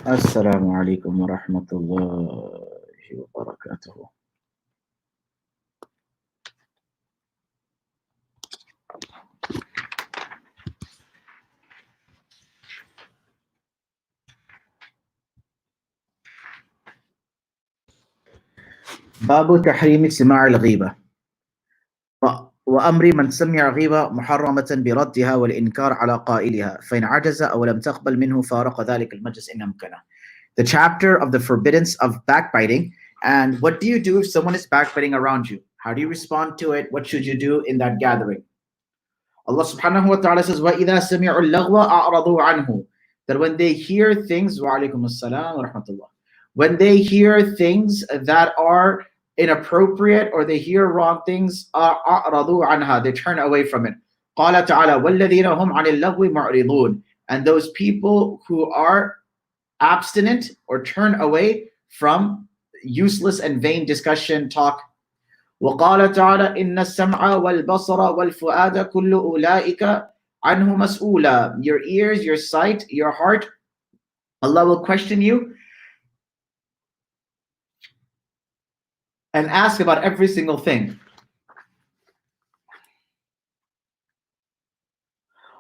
السلام عليكم ورحمة الله وبركاته. باب تحريم سماع الغيبة وأمر من سمع غيبة محرمة بردها والإنكار على قائلها فإن عجز أو لم تقبل منه فارق ذلك المجلس إن أمكنه. The chapter of the forbiddance of backbiting, and what do you do if someone is backbiting around you? How do you respond to it? What should you do in that gathering? Allah subhanahu wa ta'ala says, وَإِذَا سَمِعُوا اللَّغْوَ أَعْرَضُوا عَنْهُ. That when they hear things, وَعَلَيْكُمُ السَّلَامُ وَرَحْمَةُ اللَّهِ, when they hear things that are inappropriate or they hear wrong things, أَعْرَضُوا عَنْهَا, they turn away from it. قَالَ تَعَالَى وَالَّذِينَ هُمْ عَنِ اللَّغْوِ مُعْرِضُونَ. And those people who are abstinent or turn away from useless and vain discussion, talk. وقال تعالى إن السمع والبصر والفؤاد كل أولئك عنه مسؤولا. Your ears, your sight, your heart, Allah will question you and ask about every single thing.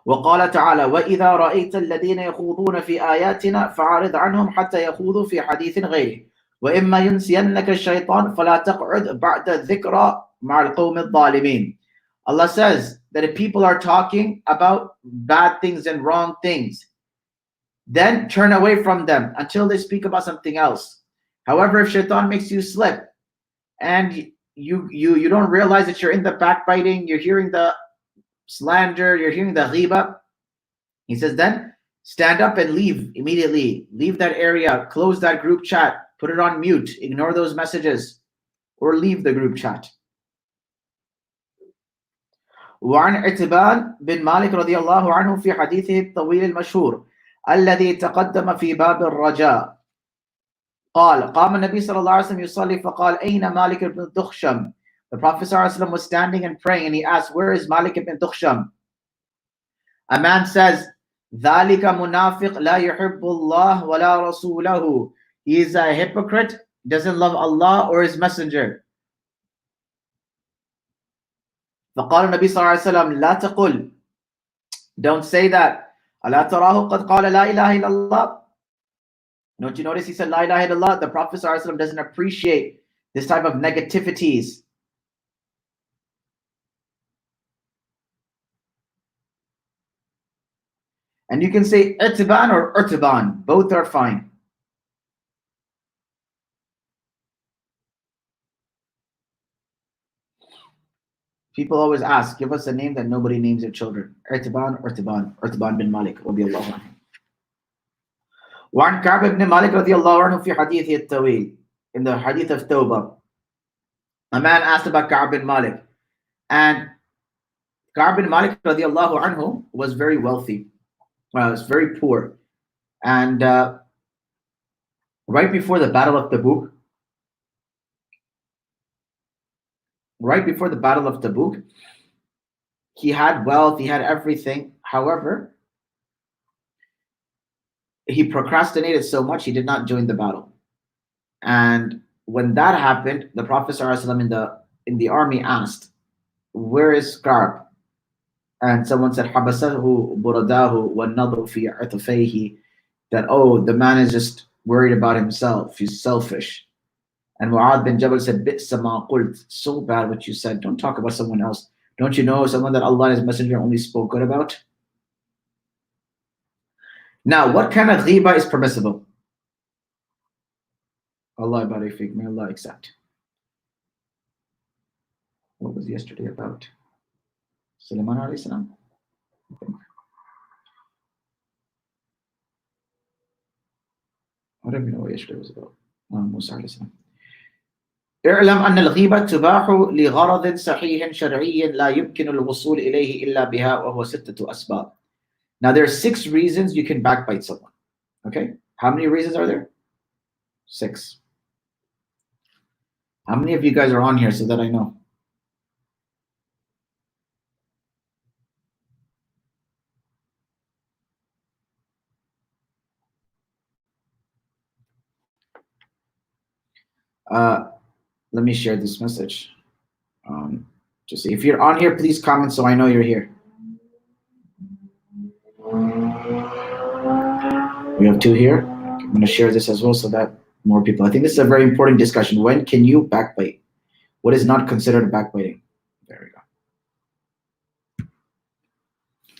وقال تعالى وإذا رأيت الذين يخوضون في آياتنا فأعرض عنهم حتى يخوضوا في حديث غيره وإما ينسينك الشيطان فلا تقعد بعد الذكرى مع القوم الظالمين. Allah says that if people are talking about bad things and wrong things, then turn away from them until they speak about something else. However, if shaitan makes you slip and you don't realize that you're in the backbiting, you're hearing the slander, you're hearing the ghiba, he says then stand up and leave immediately. Leave that area, close that group chat, put it on mute, ignore those messages, or leave the group chat. وعن عتبان بن مالك رضي الله عنه في حديثه الطويل المشهور الذي تقدم في باب الرجاء قال قام النبي صلى الله عليه وسلم يصلي فقال أين مالك بن دخشم. The Prophet ﷺ was standing and praying and he asked, where is Malik ibn Dukhsham? A man says, ذَلِكَ مُنَافِقْ لَا يُحِبُّ اللَّهِ وَلَا رَسُولَهُ. He is a hypocrite, doesn't love Allah or his messenger. فقال النبي صلى الله عليه وسلم لا تقل, don't say that. ألا تراه قد قال لا إله إلا الله. Don't you notice he said لا إله إلا الله? The Prophet صلى الله عليه وسلم doesn't appreciate this type of negativities. And you can say Itban or Urtaban, both are fine. People always ask, give us a name that nobody names their children. Urtaban, Urtaban bin Malik رضي الله عنه. وعن كعب بن مالك رضي الله عنه في حديثه الطويل, in the hadith of Tawbah. A man asked about Ka'b bin Malik, and Ka'b bin Malik رضي الله عنه was very wealthy. Was very poor, and right before the Battle of Tabuk, he had wealth, he had everything. However, he procrastinated so much he did not join the battle. And when that happened, the Prophet ﷺ in the army asked, "Where is Ka'b?" And someone said, "Habasahu buradahu wa nadru fi atfayhi." That, oh, the man is just worried about himself. He's selfish. And Mu'adh bin Jabal said, "Bi'sa ma qult." So bad what you said. Don't talk about someone else. Don't you know someone that Allah and His Messenger only spoke good about? Now, what kind of ghiba is permissible? Allah barik fik. May Allah accept. What was yesterday about? Sulaiman alayhi salam? I don't even know what yesterday was about. Musa alayhi salam. اعلم أن الغيبة تباح لغرض صحيح شرعي لا يمكن الوصول إليه إلا بها وهو ستة أسباب. Now there are 6 reasons you can backbite someone. Okay? How many reasons are there? 6. How many of you guys are on here so that I know? Let me share this message. Just if you're on here, please comment so I know you're here. We have 2 here. I'm going to share this as well so that more people. I think this is a very important discussion. When can you backbite? What is not considered backbiting? There we go.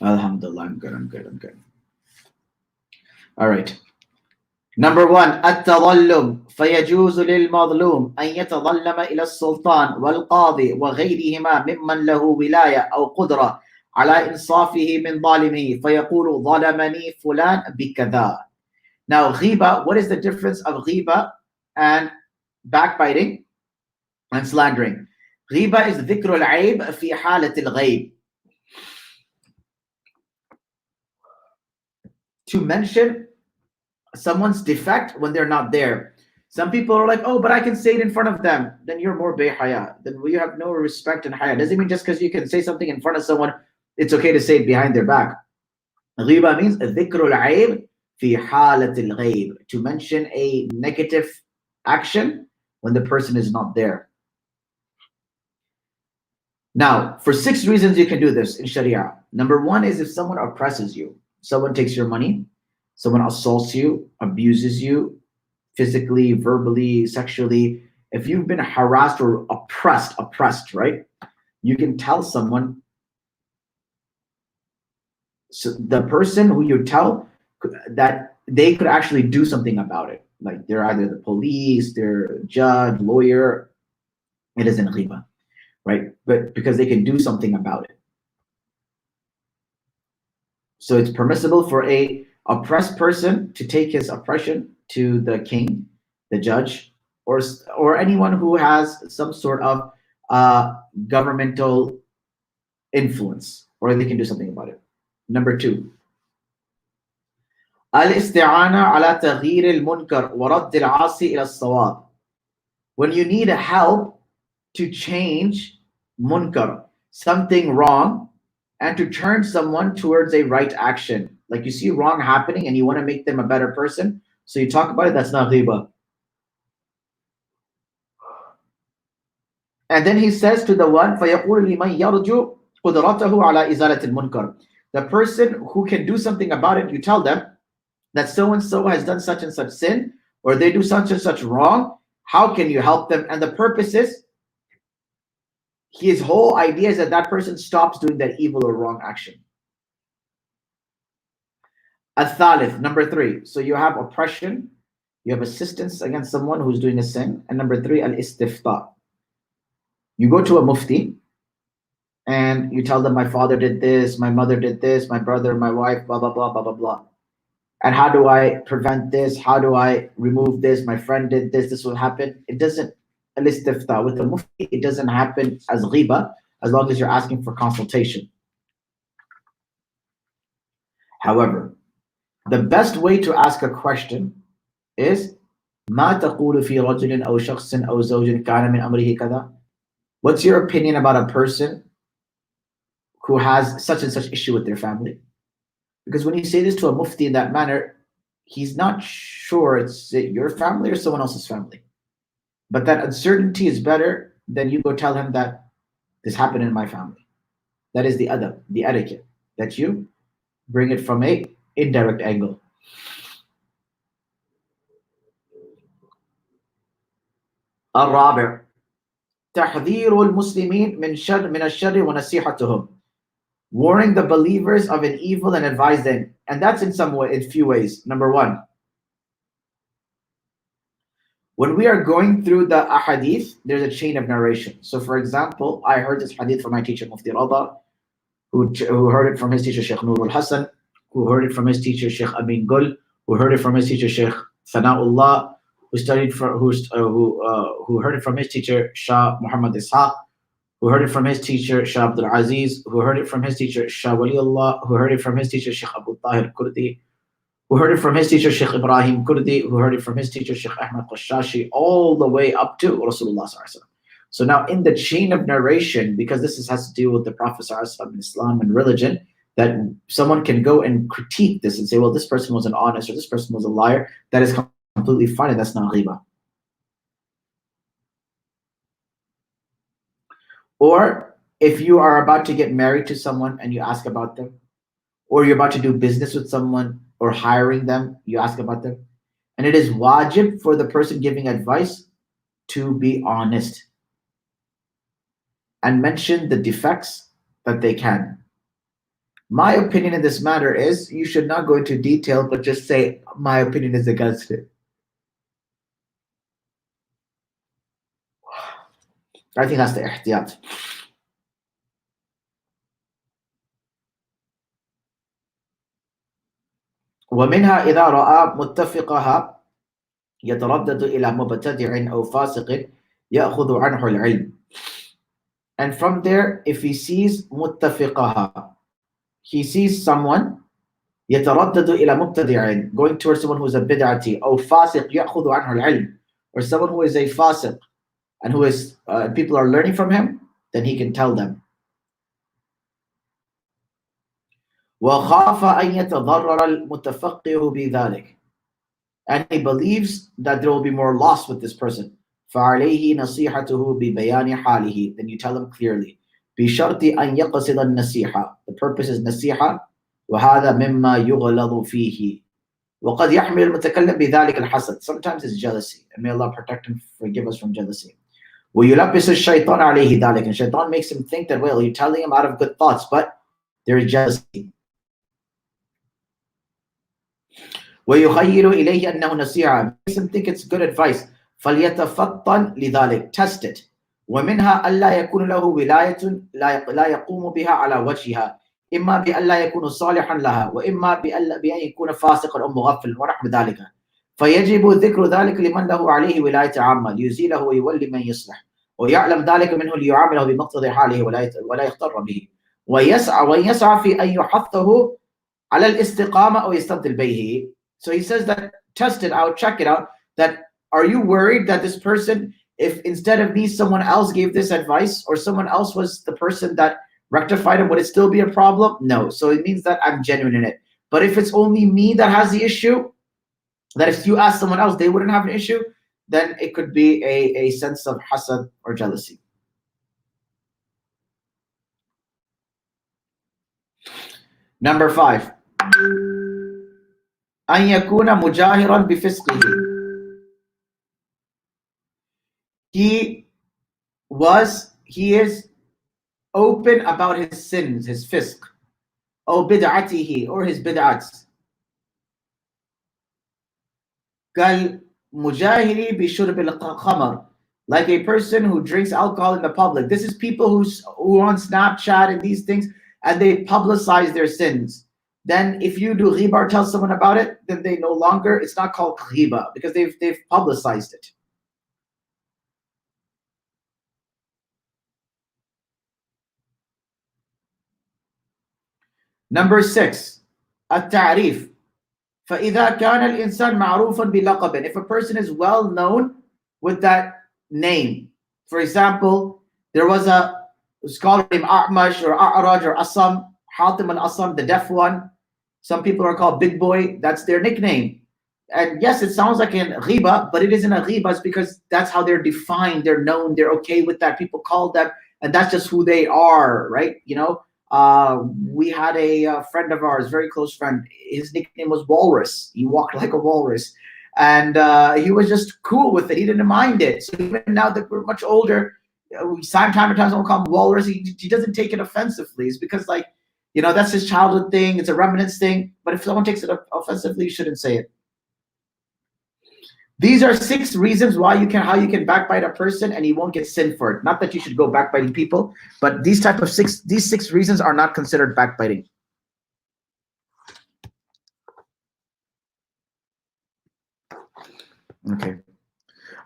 Alhamdulillah, I'm good. All right. Number 1, التظلم فيجوز للمظلوم أن يتظلم إلى السلطان والقاضي وغيرهما ممن له ولاية أو قدرة على إنصافه من ظالمه فيقول ظلمني فلان بكذا. Now, ghiba, what is the difference of ghiba and backbiting and slandering? Ghiba is ذكر العيب في حالة الغيب. To mention someone's defect when they're not there. Some people are like, oh, but I can say it in front of them. Then you're more bayhaya. Then you have no respect and haya. Doesn't mean just because you can say something in front of someone, it's okay to say it behind their back. Ghiba means ذكر العيب في حالة الغيب, to mention a negative action when the person is not there. Now, for 6 reasons you can do this in Sharia. Number 1 is if someone oppresses you. Someone takes your money, someone assaults you, abuses you, physically, verbally, sexually. If you've been harassed or oppressed, right? You can tell someone. So the person who you tell that they could actually do something about it. Like they're either the police, they're a judge, lawyer. It isn't ghiba, right? But because they can do something about it. So it's permissible for a oppressed person to take his oppression to the king, the judge, or anyone who has some sort of governmental influence, or they can do something about it. Number 2, الاستعانة على تغيير المنكر ورد العاصي إلى الصواب. When you need help to change munkar, something wrong, and to turn someone towards a right action. Like you see wrong happening and you want to make them a better person, so you talk about it, that's not ghiba. And then he says to the one, فَيَقُولُ لِمَنْ يَرْجُو قُدْرَتَهُ عَلَى إِزَالَةِ الْمُنْكَرِ. The person who can do something about it, you tell them that so-and-so has done such and such sin, or they do such and such wrong. How can you help them? And the purpose is, his whole idea is that that person stops doing that evil or wrong action. Al-Thalith, number 3. So you have oppression, you have assistance against someone who's doing a sin. And number 3, al-istifta. You go to a mufti and you tell them, my father did this, my mother did this, my brother, my wife, blah, blah, blah, blah, blah, blah. And how do I prevent this? How do I remove this? My friend did this, this will happen. It doesn't, al-istifta, with the mufti, it doesn't happen as ghiba, as long as you're asking for consultation. However, the best way to ask a question is, ما تقول في رجل أو شخص أو زوج كان من أمره كذا. What's your opinion about a person who has such and such issue with their family? Because when you say this to a mufti in that manner, he's not sure it's your family or someone else's family. But that uncertainty is better than you go tell him that this happened in my family. That is the adab, the etiquette, that you bring it from a indirect angle. الرابع تحذير المسلمين من الشر ونصيحتهم. Warning the believers of an evil and advise them. And that's in few ways. Number 1, when we are going through the ahadith, there's a chain of narration. So for example, I heard this hadith from my teacher Mufti Rada, who heard it from his teacher Sheikh Nur al-Hassan, who heard it from his teacher Sheikh Amin Gul, who heard it from his teacher Sheikh Thanaullah, who heard it from his teacher Shah Muhammad Ishaq, who heard it from his teacher Shah Abdul Aziz, who heard it from his teacher Shah Waliullah, who heard it from his teacher Sheikh Abu Tahir Kurdi, who heard it from his teacher Sheikh Ibrahim Kurdi, who heard it from his teacher Sheikh Ahmad Qashashi, all the way up to Rasulullah Sallallahu Alaihi Wasallam. So now in the chain of narration, because this has to do with the Prophet Sallallahu Alaihi Wasallam and Islam and religion, that someone can go and critique this and say, well, this person was an honest or this person was a liar, that is completely fine, and that's not ghiba. Or if you are about to get married to someone and you ask about them, or you're about to do business with someone or hiring them, you ask about them. And it is wajib for the person giving advice to be honest and mention the defects that they can. My opinion in this matter is you should not go into detail, but just say, my opinion is against it. I think that's the ihtiyat. ومنها إذا رأى متفقها يتردد إلى مبتدع أو فاسق يأخذ عنه العلم. And from there, if he sees متفقها, he sees someone يتردد إلى مبتدع, going towards someone who is a bid'ati, أو فاسق يأخذ عنه العلم, or someone who is a fasiq and who is people are learning from him, then he can tell them. وخاف أن يتضرر المتفقه بذلك, and he believes that there will be more loss with this person. فعليه نصيحته ببيان حاله, then you tell him clearly. بشرط أن يقصد النصيحة, the purpose is نصيحة, وهذا مما يغلظ فيه. وقد يحمل المتكلم بذلك الحسد, sometimes it's jealousy, and may Allah protect and forgive us from jealousy. ويلبس الشيطان عليه ذلك, and shaitan makes him think that, well, you're telling him out of good thoughts, but there is jealousy. ويخيل إليه أنه نصيحة, makes him think it's good advice. فليتفطن لذلك, test it. ومنها ألا يكون له ولاية لا يقوم بها على وجهها, إما بألا يكون صالحا لها, وإما بأن يكون فاسقا أو مغفلا ونحو ذلك. فيجب ذكر ذلك لمن له عليه ولاية عامة ليزيله ويولي من يصلح, ويعلم ذلك منه ليعامله بمقتضى حاله ولا يغتر به, ويسعى في أن يحثه على الاستقامة أو يستبدل به. So he says that test it out, check it out, that are you worried that this person, if instead of me someone else gave this advice, or someone else was the person that rectified it, would it still be a problem? No. So it means that I'm genuine in it. But if it's only me that has the issue, that if you ask someone else they wouldn't have an issue, then it could be a sense of hasad or jealousy. Number 5, أن يكون مجاهرا بفسقه. He is open about his sins, his fisq, أو بدعته, or his bid'ats. كالمجاهر بشرب الخمر, like a person who drinks alcohol in the public. This is people who are on Snapchat and these things, and they publicize their sins. Then if you do ghiba or tell someone about it, then they no longer, it's not called ghiba, because they've publicized it. Number 6, التعريف. فإذا كان الإنسان معروفا بلقب, if a person is well known with that name. For example, there was a scholar named A'mash or A'raj or Asam, Hatim al-Asam, the deaf one. Some people are called Big Boy, that's their nickname. And yes, it sounds like an ghiba, but it isn't a ghiba. It's because that's how they're defined, they're known, they're okay with that. People call them, and that's just who they are, right? You know, we had a friend of ours, very close friend. His nickname was Walrus. He walked like a walrus, and he was just cool with it. He didn't mind it. So even now that we're much older, time to time someone call him Walrus. He doesn't take it offensively. It's because, like, you know, that's his childhood thing. It's a remnants thing. But if someone takes it offensively, you shouldn't say it. These are 6 reasons how you can backbite a person and he won't get sin for it. Not that you should go backbiting people, but these 6 reasons are not considered backbiting. Okay.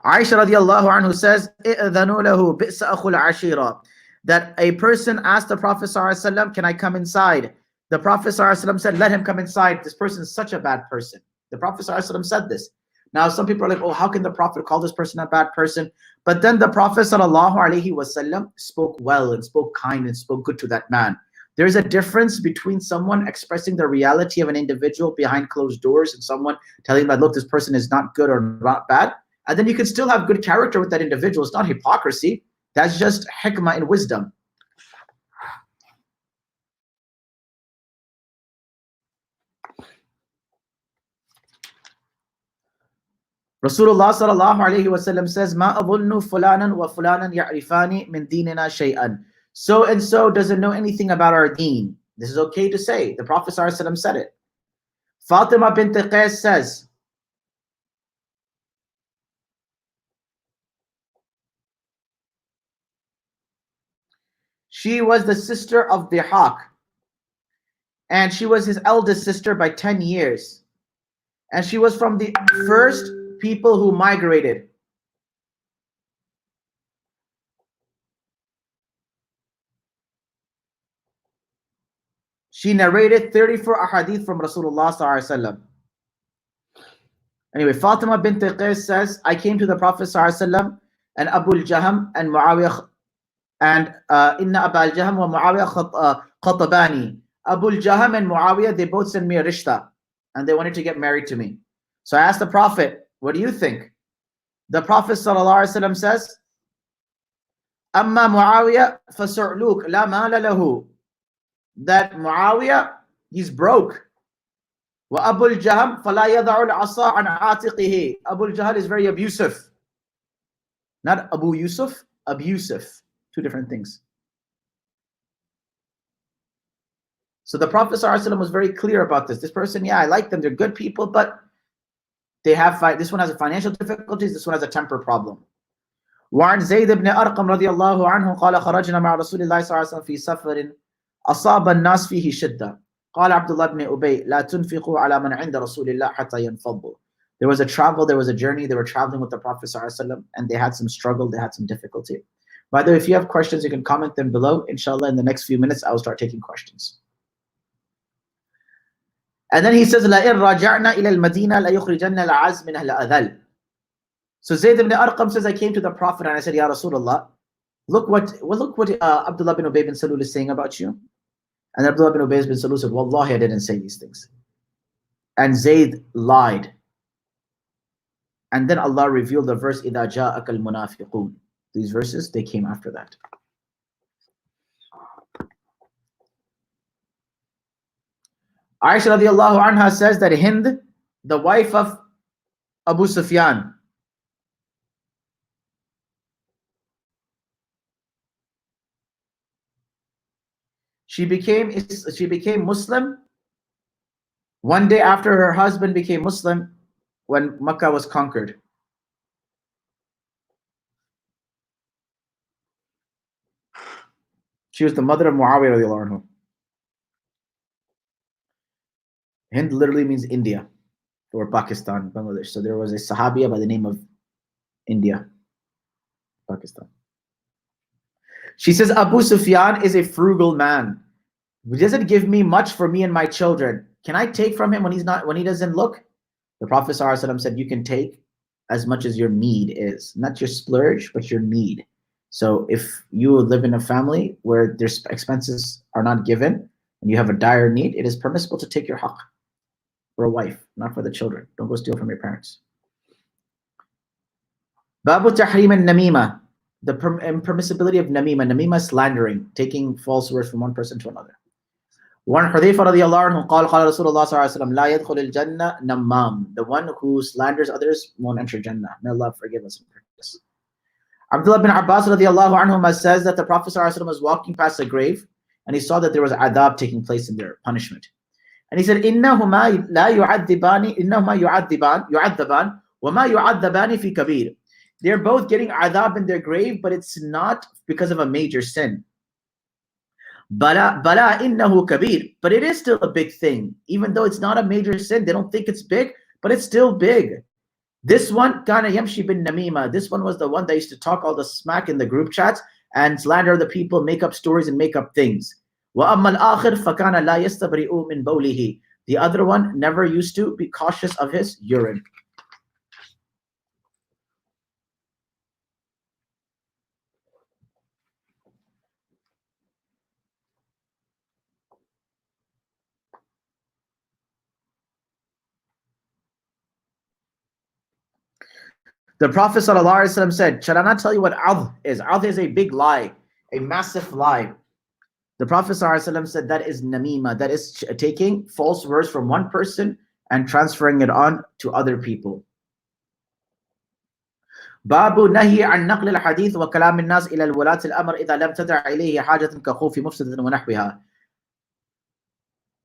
Aisha radiallahu anhu says, إِذَنُوا لَهُ بِئْسَ أَخُ الْعَشِيرَةِ, that a person asked the Prophet ﷺ, can I come inside? The Prophet ﷺ said, let him come inside. This person is such a bad person. The Prophet ﷺ said this. Now, some people are like, oh, how can the Prophet call this person a bad person? But then the Prophet ﷺ spoke well and spoke kind and spoke good to that man. There's a difference between someone expressing the reality of an individual behind closed doors and someone telling that, look, this person is not good or not bad. And then you can still have good character with that individual. It's not hypocrisy. That's just hikmah and wisdom. Rasulullah sallallahu alayhi wasallam says, "Ma adunnu fulanan wa fulanan ya'rifani min dinina shay'an." So and so doesn't know anything about our deen. This is okay to say. The Prophet sallallahu alayhi wasallam said it. Fatima bint Qais says, she was the sister of Dihaq, and she was his eldest sister by 10 years. And she was from the first people who migrated. She narrated 34 ahadith from Rasulullah sallallahu alaihi wasallam. Anyway, Fatima bint Qais says, I came to the Prophet sallallahu alaihi wasallam and Abu al-Jaham and Muawiyah and Inna Abu al-Jaham wa Muawiyah khatabani. Abu al-Jaham and Muawiyah, they both sent me a rishta and they wanted to get married to me. So I asked the Prophet, what do you think? The Prophet sallallahu alaihi wasallam says, Amma Muawiyah fasur'luk la mala lahu. That Muawiyah, he's broke. Wa Abu al-Jaham fala yada'u al-asa an atiqihi. Abu al-Jahal is very abusive. Not Abu Yusuf, abusive. Two different things. So the Prophet ﷺ was very clear about this. This person, yeah, I like them. They're good people, but they have this one has a financial difficulties. This one has a temper problem. وعن زيد بن أرقم رضي الله عنه قال خرجنا مع رسول الله صلى الله عليه وسلم في سفر أصاب الناس فيه شدة قال عبد الله بن أبي لا تنفقوا على من عند رسول الله حتى ينفضوا. There was a travel, there was a journey. They were traveling with the Prophet ﷺ, and they had some struggle, they had some difficulty. By the way, if you have questions, you can comment them below. Inshallah, in the next few minutes, I will start taking questions. And then he says, لَإِنْ رَجَعْنَا إِلَى الْمَدِينَةِ لَيُخْرِجَنَّ الْعَزْ مِنْهَا الْأَذَلِ. So Zayd ibn Arqam says, I came to the Prophet and I said, Ya Rasulullah, look what Abdullah bin Ubay bin Salul is saying about you. And Abdullah bin Ubay bin Salul said, Wallahi, I didn't say these things. And Zayd lied. And then Allah revealed the verse, إِذَا جَاءَكَ الْمُنَافِقُونَ. These verses, they came after that. Aisha radiallahu anha says that Hind, the wife of Abu Sufyan, she became Muslim one day after her husband became Muslim when Makkah was conquered. She was the mother of Muawiyah radiallahu anhu. Hind literally means India or Pakistan, Bangladesh. So there was a Sahabiya by the name of India, Pakistan. She says, Abu Sufyan is a frugal man. He doesn't give me much for me and my children. Can I take from him when he doesn't look? The Prophet ﷺ said, you can take as much as your need is. Not your splurge, but your need. So if you live in a family where their expenses are not given and you have a dire need, it is permissible to take your haqq for a wife, not for the children. Don't go steal from your parents. Babu tahrim al-namima. The impermissibility of namima. Namima is slandering, taking false words from one person to another. One Hudayfa radiallahu anhu قال قال رسول الله صلى الله عليه وسلم لا يدخل الجنة نمام. The one who slanders others won't enter Jannah. May Allah forgive us for this. Abdullah bin Abbas radiallahu anhu says that the Prophet صلى الله عليه وسلم was walking past a grave and he saw that there was adab taking place in there, punishment. And he said, إنهما لا يعذبان إنهما يعذبان وما يعذبان في كبير. They're both getting adab in their grave, but it's not because of a major sin. Bala innahu kabir. But it is still a big thing. Even though it's not a major sin, they don't think it's big, but it's still big. This one, kana yamshi bin namima. This one was the one that used to talk all the smack in the group chats and slander the people, make up stories and make up things. Wa amma al-akhir fakana la yastabri'u min bawlihi. The other one never used to be cautious of his urine. The Prophet ﷺ said, shall I not tell you what adh is? Adh is a big lie, a massive lie. The Prophet ﷺ said that is namima, that is taking false words from one person and transferring it on to other people. باب نهي عن نقل الحديث وكلام الناس إلى الولاة الأمر إذا لم تدع إليه حاجة كخوف مفسدة ونحوها.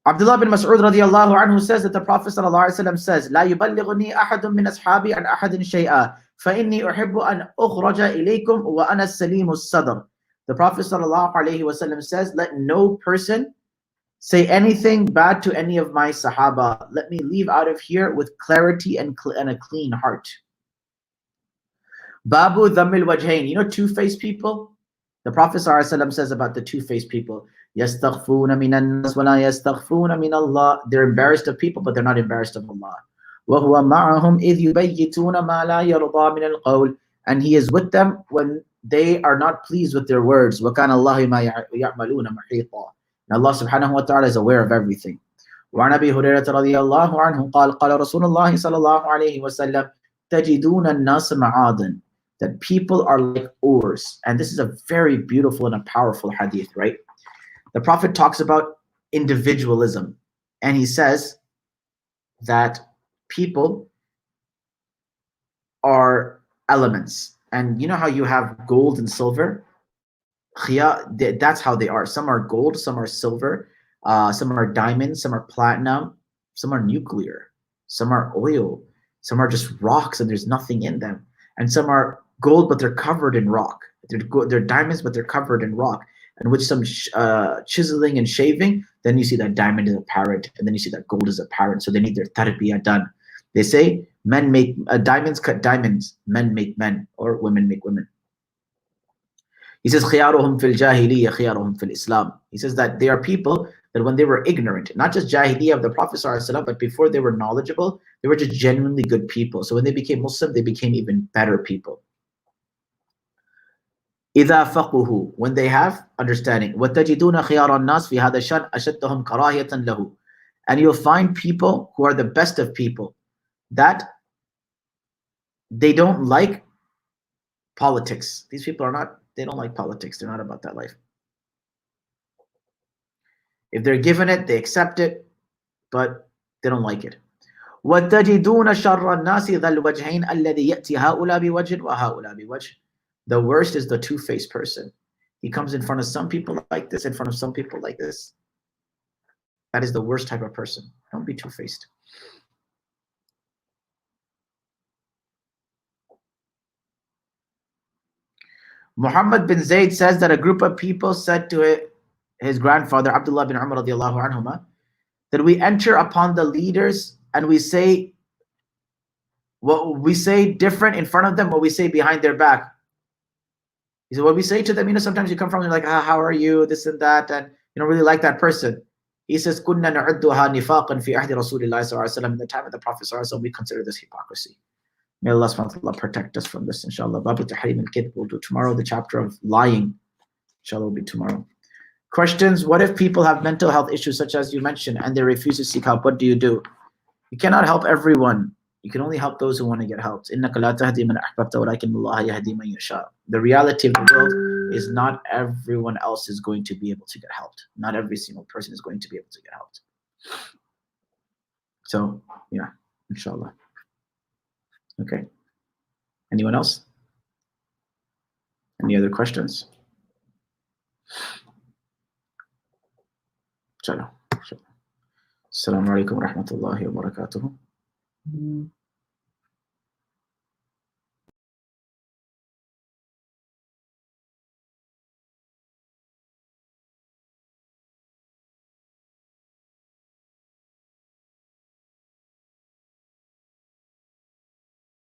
Abdullah bin Mas'ud radiallahu anhu says that the Prophet ﷺ says, لا يبلغني أحد من أصحابي عن أحد شيئا فإني أحب أن أخرج إليكم وأنا السليم الصدر. The Prophet ﷺ says, let no person say anything bad to any of my Sahaba. Let me leave out of here with clarity and a clean heart. Babu dhammil wajhain. You know two-faced people? The Prophet ﷺ says about the two-faced people, يَسْتَغْفُونَ مِنَ النَّاسِ وَلَا يَسْتَغْفُونَ مِنَ اللَّهِ. They're embarrassed of people, but they're not embarrassed of Allah. وَهُوَ مَعَهُمْ إِذْ يُبَيِّتُونَ مَا لَا يَرْضَى مِنَ الْقَوْلِ. And He is with them when they are not pleased with their words. وَكَانَ اللَّهُ مَا يَعْمَلُونَ مُحِيطًا. And Allah subhanahu wa ta'ala is aware of everything. وعن أبي هريرة رضي الله عنه قال قال رسول الله صلى الله عليه وسلم تجدون الناس معادن. That people are like oars. And this is a very beautiful and a powerful hadith, right? The Prophet talks about individualism. And he says that people are elements. And you know how you have gold and silver? That's how they are. Some are gold, some are silver, some are diamonds, some are platinum, some are nuclear, some are oil, some are just rocks and there's nothing in them. And some are gold, but they're covered in rock. They're diamonds, but they're covered in rock. And with some chiseling and shaving, then you see that diamond is apparent, and then you see that gold is apparent. So they need their tarbiyah done. They say men make diamonds cut diamonds, men make men, or women make women. He says خيارهم في الجاهلية خيارهم في الإسلام. He says that they are people that when they were ignorant, not just jahiliyyah of the Prophet ﷺ, but before they were knowledgeable, they were just genuinely good people. So when they became Muslim, they became even better people. إذا فقهوا, when they have understanding. وتجدون خيار الناس في هذا الشأن أشدهم كراهية له. And you'll find people who are the best of people that they don't like politics. These people they don't like politics. They're not about that life. If they're given it, they accept it, but they don't like it. وَتَجِدُونَ شَرَّ النَّاسِ ذَا الْوَجْهَيْنِ الَّذِي يَأْتِي هَؤُلَاء بِوَجْهٍ وَهَؤُلَاء بِوَجْهٍ. The worst is the two-faced person. He comes in front of some people like this, in front of some people like this. That is the worst type of person. Don't be two-faced. Muhammad bin Zayd says that a group of people said to his grandfather, Abdullah bin Umar radiallahu anhuma, that we enter upon the leaders and we say what we say different in front of them, what we say behind their back. He said, what we say to them, sometimes you come from, you're like, how are you, this and that, and you don't really like that person. He says, كُنَّا نَعُدُّهَا نِفَاقًا فِي أَحْدِ رَسُولِ اللَّهِ صلى الله عليه وسلم. In the time of the Prophet صلى الله عليه وسلم, we consider this hypocrisy. May Allah subhanahu wa ta'ala protect us from this, inshallah. Babu Tahrim al-Kidb, we'll do tomorrow. The chapter of lying, inshallah, will be tomorrow. Questions? What if people have mental health issues, such as you mentioned, and they refuse to seek help? What do? You cannot help everyone. You can only help those who want to get helped. إِنَّكَ لَا تَهْدِي مَنْ أَحْبَبْتَ وَلَكِنَّ اللَّهَ يَهْدِي مَنْ يَشَاءُ. The reality of the world is not everyone else is going to be able to get helped. Not every single person is going to be able to get helped. So, yeah, inshallah. Okay. Anyone else? Any other questions? Inshallah. Assalamu alaikum wa rahmatullahi wa barakatuh.